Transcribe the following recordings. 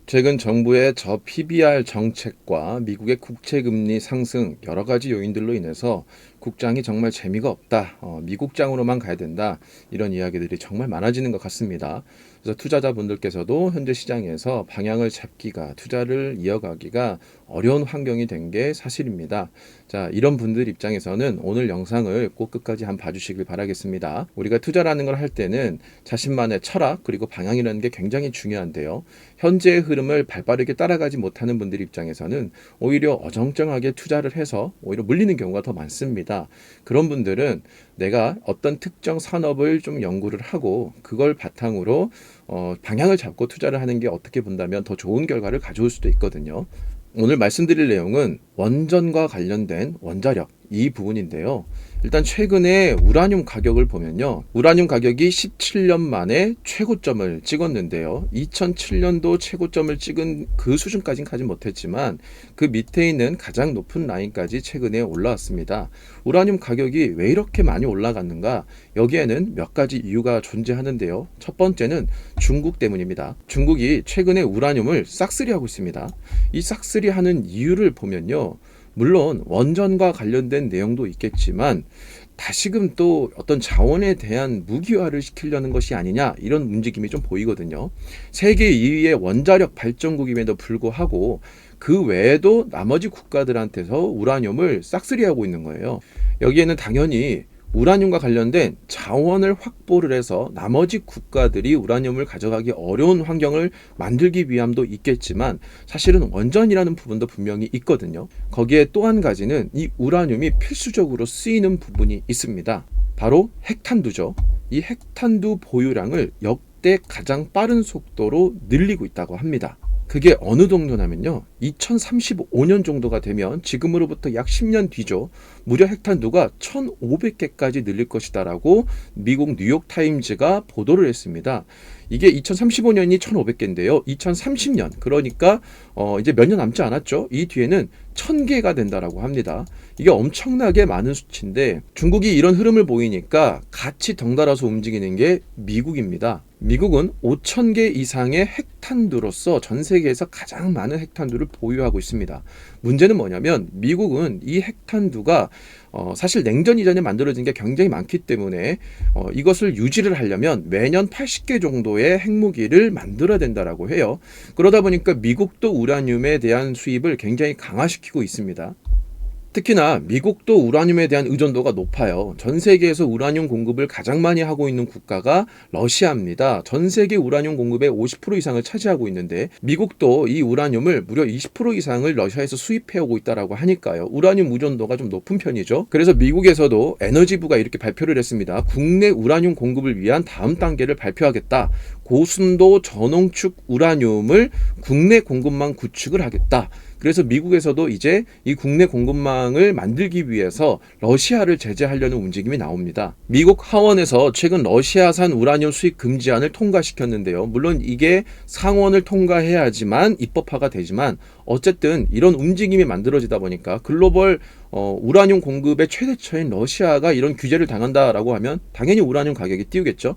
최근 정부의 저 PBR 정책과 미국의 국채금리 상승 여러 가지 요인들로 인해서 국장이 정말 재미가 없다. 미국장으로만 가야 된다. 이런 이야기들이 정말 많아지는 것 같습니다. 그래서 투자자분들께서도 현재 시장에서 방향을 잡기가 투자를 이어가기가 어려운 환경이 된 게 사실입니다. 자, 이런 분들 입장에서는 오늘 영상을 꼭 끝까지 한번 봐주시길 바라겠습니다. 우리가 투자라는 걸 할 때는 자신만의 철학 그리고 방향이라는 게 굉장히 중요한데요. 현재의 흐름을 발빠르게 따라가지 못하는 분들 입장에서는 오히려 어정쩡하게 투자를 해서 오히려 물리는 경우가 더 많습니다. 그런 분들은 내가 어떤 특정 산업을 좀 연구를 하고 그걸 바탕으로 방향을 잡고 투자를 하는 게 어떻게 본다면 더 좋은 결과를 가져올 수도 있거든요. 오늘 말씀드릴 내용은 원전과 관련된 원자력 이 부분인데요. 일단 최근에 우라늄 가격을 보면요. 우라늄 가격이 17년 만에 최고점을 찍었는데요. 2007년도 최고점을 찍은 그 수준까지는 가지 못했지만 그 밑에 있는 가장 높은 라인까지 최근에 올라왔습니다. 우라늄 가격이 왜 이렇게 많이 올라갔는가? 여기에는 몇 가지 이유가 존재하는데요. 첫 번째는 중국 때문입니다. 중국이 최근에 우라늄을 싹쓸이하고 있습니다. 이 싹쓸이하는 이유를 보면요. 물론 원전과 관련된 내용도 있겠지만 다시금 또 어떤 자원에 대한 무기화를 시키려는 것이 아니냐 이런 움직임이 좀 보이거든요. 세계 2위의 원자력 발전국임에도 불구하고 그 외에도 나머지 국가들한테서 우라늄을 싹쓸이하고 있는 거예요. 여기에는 당연히 우라늄과 관련된 자원을 확보를 해서 나머지 국가들이 우라늄을 가져가기 어려운 환경을 만들기 위함도 있겠지만 사실은 원전이라는 부분도 분명히 있거든요. 거기에 또 한 가지는 이 우라늄이 필수적으로 쓰이는 부분이 있습니다. 바로 핵탄두죠. 이 핵탄두 보유량을 역대 가장 빠른 속도로 늘리고 있다고 합니다. 그게 어느 정도냐면요. 2035년 정도가 되면 지금으로부터 약 10년 뒤죠. 무려 핵탄두가 1,500개까지 늘릴 것이다라고 미국 뉴욕타임즈가 보도를 했습니다. 이게 2035년이 1,500개인데요. 2030년 그러니까 이제 몇 년 남지 않았죠. 이 뒤에는 1,000개가 된다라고 합니다. 이게 엄청나게 많은 수치인데 중국이 이런 흐름을 보이니까 같이 덩달아서 움직이는 게 미국입니다. 미국은 5,000개 이상의 핵탄두로서 전 세계에서 가장 많은 핵탄두를 보유하고 있습니다. 문제는 뭐냐면 미국은 이 핵탄두가 사실 냉전 이전에 만들어진 게 굉장히 많기 때문에 이것을 유지를 하려면 매년 80개 정도의 핵무기를 만들어야 된다라고 해요. 그러다 보니까 미국도 우라늄에 대한 수입을 굉장히 강화시키고 있습니다. 특히나 미국도 우라늄에 대한 의존도가 높아요. 전 세계에서 우라늄 공급을 가장 많이 하고 있는 국가가 러시아입니다. 전 세계 우라늄 공급의 50% 이상을 차지하고 있는데 미국도 이 우라늄을 무려 20% 이상을 러시아에서 수입해오고 있다고 하니까요. 우라늄 의존도가 좀 높은 편이죠. 그래서 미국에서도 에너지부가 이렇게 발표를 했습니다. 국내 우라늄 공급을 위한 다음 단계를 발표하겠다. 고순도 전홍축 우라늄을 국내 공급망 구축을 하겠다. 그래서 미국에서도 이제 이 국내 공급망을 만들기 위해서 러시아를 제재하려는 움직임이 나옵니다. 미국 하원에서 최근 러시아산 우라늄 수입 금지안을 통과시켰는데요. 물론 이게 상원을 통과해야지만 입법화가 되지만 어쨌든 이런 움직임이 만들어지다 보니까 글로벌 우라늄 공급의 최대처인 러시아가 이런 규제를 당한다라고 하면 당연히 우라늄 가격이 띄우겠죠.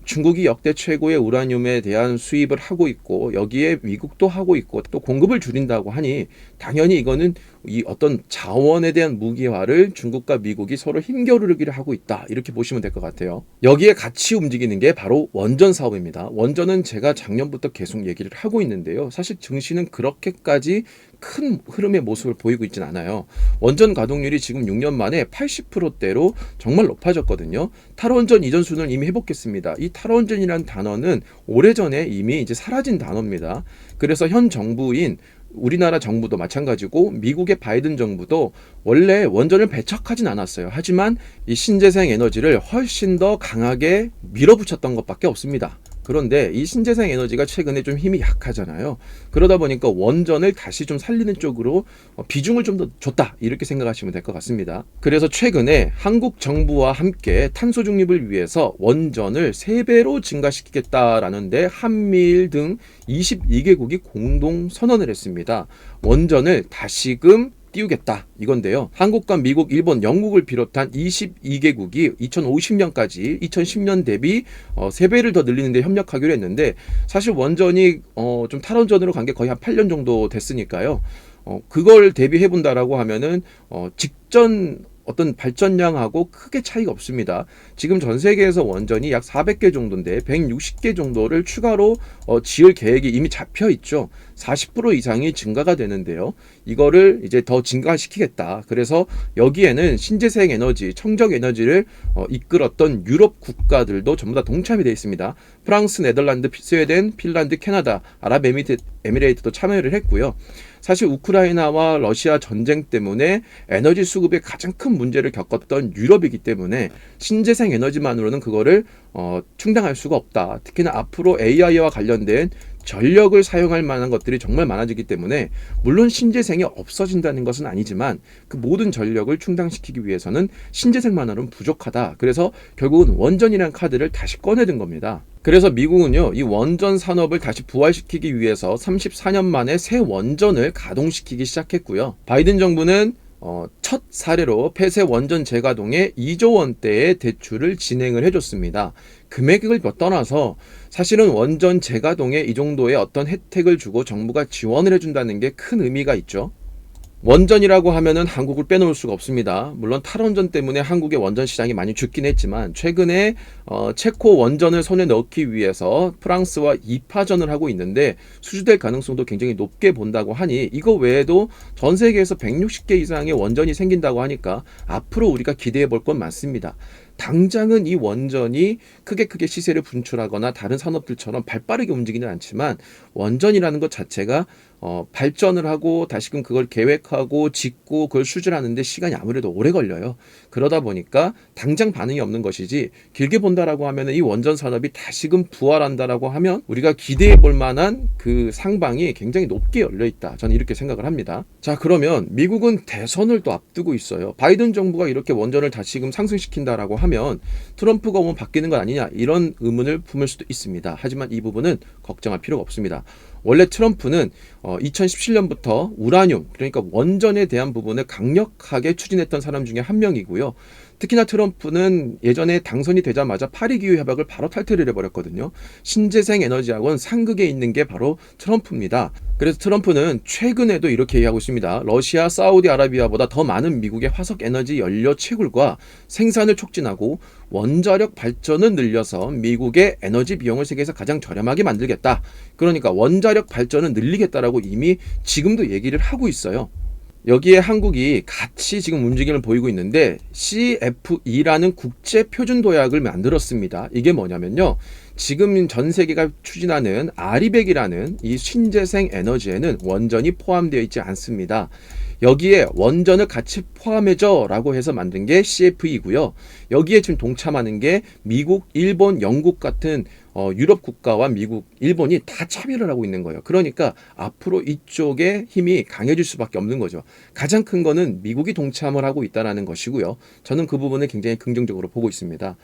중국이 역대 최고의 우라늄에 대한 수입을 하고 있고 여기에 미국도 하고 있고 또 공급을 줄인다고 하니 당연히 이거는 이 어떤 자원에 대한 무기화를 중국과 미국이 서로 힘겨루기를 하고 있다 이렇게 보시면 될 것 같아요. 여기에 같이 움직이는 게 바로 원전 사업입니다. 원전은 제가 작년부터 계속 얘기를 하고 있는데요. 사실 증시는 그렇게까지 큰 흐름의 모습을 보이고 있진 않아요. 원전 가동률이 지금 6년 만에 80%대로 정말 높아졌거든요. 탈원전 이전 수준을 이미 회복했습니다. 이 탈원전이라는 단어는 오래전에 이미 이제 사라진 단어입니다. 그래서 현 정부인 우리나라 정부도 마찬가지고 미국의 바이든 정부도 원래 원전을 배척하진 않았어요. 하지만 이 신재생 에너지를 훨씬 더 강하게 밀어붙였던 것밖에 없습니다. 그런데 이 신재생 에너지가 최근에 좀 힘이 약하잖아요. 그러다 보니까 원전을 다시 좀 살리는 쪽으로 비중을 좀 더 줬다 이렇게 생각하시면 될 것 같습니다. 그래서 최근에 한국 정부와 함께 탄소 중립을 위해서 원전을 3배로 증가시키겠다라는데 한미일 등 22개국이 공동 선언을 했습니다. 원전을 다시금 띄우겠다 이건데요. 한국과 미국, 일본, 영국을 비롯한 22개국이 2050년까지 2010년 대비 3배를 더 늘리는 데 협력하기로 했는데, 사실 원전이 좀 탈원전으로 간 게 거의 한 8년 정도 됐으니까요. 그걸 대비해 본다라고 하면은 직전 어떤 발전량하고 크게 차이가 없습니다. 지금 전 세계에서 원전이 약 400개 정도인데 160개 정도를 추가로 지을 계획이 이미 잡혀 있죠. 40% 이상이 증가가 되는데요. 이거를 이제 더 증가시키겠다. 그래서 여기에는 신재생 에너지, 청정 에너지를 이끌었던 유럽 국가들도 전부 다 동참이 되어 있습니다. 프랑스, 네덜란드, 스웨덴, 핀란드, 캐나다, 아랍에미레이트도 참여를 했고요. 사실 우크라이나와 러시아 전쟁 때문에 에너지 수급에 가장 큰 문제를 겪었던 유럽이기 때문에 신재생 에너지만으로는 그거를 충당할 수가 없다. 특히나 앞으로 AI와 관련된 전력을 사용할 만한 것들이 정말 많아지기 때문에, 물론 신재생이 없어진다는 것은 아니지만 그 모든 전력을 충당시키기 위해서는 신재생만으로는 부족하다. 그래서 결국은 원전이라는 카드를 다시 꺼내든 겁니다. 그래서 미국은요, 이 원전 산업을 다시 부활시키기 위해서 34년 만에 새 원전을 가동시키기 시작했고요. 바이든 정부는 첫 사례로 폐쇄 원전 재가동에 2조 원대의 대출을 진행을 해줬습니다. 금액을 떠나서 사실은 원전 재가동에 이 정도의 어떤 혜택을 주고 정부가 지원을 해준다는 게 큰 의미가 있죠. 원전이라고 하면은 한국을 빼놓을 수가 없습니다. 물론 탈원전 때문에 한국의 원전 시장이 많이 죽긴 했지만, 최근에 체코 원전을 손에 넣기 위해서 프랑스와 2파전을 하고 있는데 수주될 가능성도 굉장히 높게 본다고 하니, 이거 외에도 전 세계에서 160개 이상의 원전이 생긴다고 하니까 앞으로 우리가 기대해 볼 건 많습니다. 당장은 이 원전이 크게 시세를 분출하거나 다른 산업들처럼 발빠르게 움직이는 않지만, 원전이라는 것 자체가 발전을 하고 다시금 그걸 계획하고 짓고 그걸 수주하는데 시간이 아무래도 오래 걸려요. 그러다 보니까 당장 반응이 없는 것이지, 길게 본다라고 하면 이 원전 산업이 다시금 부활한다라고 하면 우리가 기대해 볼 만한 그 상방이 굉장히 높게 열려 있다. 저는 이렇게 생각을 합니다. 자, 그러면 미국은 대선을 또 앞두고 있어요. 바이든 정부가 이렇게 원전을 다시금 상승시킨다라고 하면 트럼프가 오면 바뀌는 건 아니냐, 이런 의문을 품을 수도 있습니다. 하지만 이 부분은 걱정할 필요가 없습니다. 원래 트럼프는 2017년부터 우라늄, 그러니까 원전에 대한 부분을 강력하게 추진했던 사람 중에 한 명이고요. 특히나 트럼프는 예전에 당선이 되자마자 파리 기후 협약을 바로 탈퇴를 해버렸거든요. 신재생 에너지학원 상극에 있는 게 바로 트럼프입니다. 그래서 트럼프는 최근에도 이렇게 얘기하고 있습니다. 러시아, 사우디아라비아보다 더 많은 미국의 화석 에너지 연료 채굴과 생산을 촉진하고 원자력 발전을 늘려서 미국의 에너지 비용을 세계에서 가장 저렴하게 만들겠다. 그러니까 원자력 발전을 늘리겠다라고 이미 지금도 얘기를 하고 있어요. 여기에 한국이 같이 지금 움직임을 보이고 있는데, CFE라는 국제 표준 도약을 만들었습니다. 이게 뭐냐면요, 지금 전 세계가 추진하는 아리백이라는 이 신재생 에너지에는 원전이 포함되어 있지 않습니다. 여기에 원전을 같이 포함해줘 라고 해서 만든 게 CFE고요. 여기에 지금 동참하는 게 미국, 일본, 영국 같은 유럽 국가와 미국, 일본이 다 참여를 하고 있는 거예요. 그러니까 앞으로 이쪽에 힘이 강해질 수밖에 없는 거죠. 가장 큰 거는 미국이 동참을 하고 있다는 것이고요. 저는 그 부분을 굉장히 긍정적으로 보고 있습니다.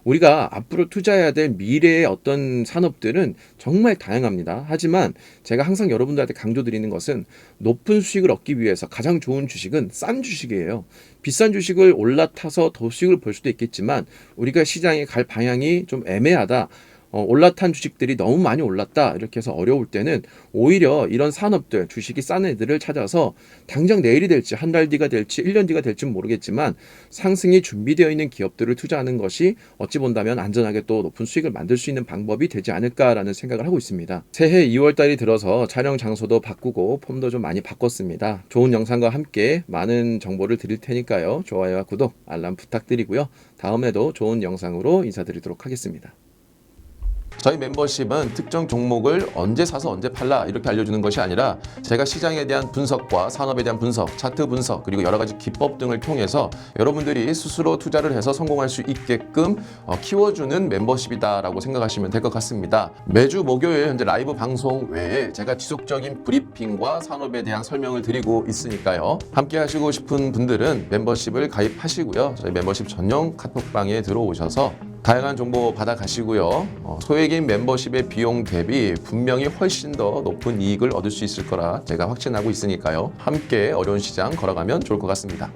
우리가 앞으로 투자해야 될 미래의 어떤 산업들은 정말 다양합니다. 하지만 제가 항상 여러분들한테 강조드리는 것은, 높은 수익을 얻기 위해서 가장 좋은 주식은 싼 주식이에요. 비싼 주식을 올라타서 더 수익을 볼 수도 있겠지만, 우리가 시장에 갈 방향이 좀 애매하다, 올라탄 주식들이 너무 많이 올랐다, 이렇게 해서 어려울 때는 오히려 이런 산업들, 주식이 싼 애들을 찾아서 당장 내일이 될지 한 달 뒤가 될지 1년 뒤가 될지는 모르겠지만 상승이 준비되어 있는 기업들을 투자하는 것이 어찌 본다면 안전하게 또 높은 수익을 만들 수 있는 방법이 되지 않을까라는 생각을 하고 있습니다. 새해 2월달이 들어서 촬영 장소도 바꾸고 폼도 좀 많이 바꿨습니다. 좋은 영상과 함께 많은 정보를 드릴 테니까요. 좋아요와 구독, 알람 부탁드리고요. 다음에도 좋은 영상으로 인사드리도록 하겠습니다. 저희 멤버십은 특정 종목을 언제 사서 언제 팔라 이렇게 알려주는 것이 아니라, 제가 시장에 대한 분석과 산업에 대한 분석, 차트 분석, 그리고 여러 가지 기법 등을 통해서 여러분들이 스스로 투자를 해서 성공할 수 있게끔 키워주는 멤버십이다라고 생각하시면 될 것 같습니다. 매주 목요일 현재 라이브 방송 외에 제가 지속적인 브리핑과 산업에 대한 설명을 드리고 있으니까요. 함께 하시고 싶은 분들은 멤버십을 가입하시고요. 저희 멤버십 전용 카톡방에 들어오셔서 다양한 정보 받아가시고요. 소액인 멤버십의 비용 대비 분명히 훨씬 더 높은 이익을 얻을 수 있을 거라 제가 확신하고 있으니까요. 함께 어려운 시장 걸어가면 좋을 것 같습니다.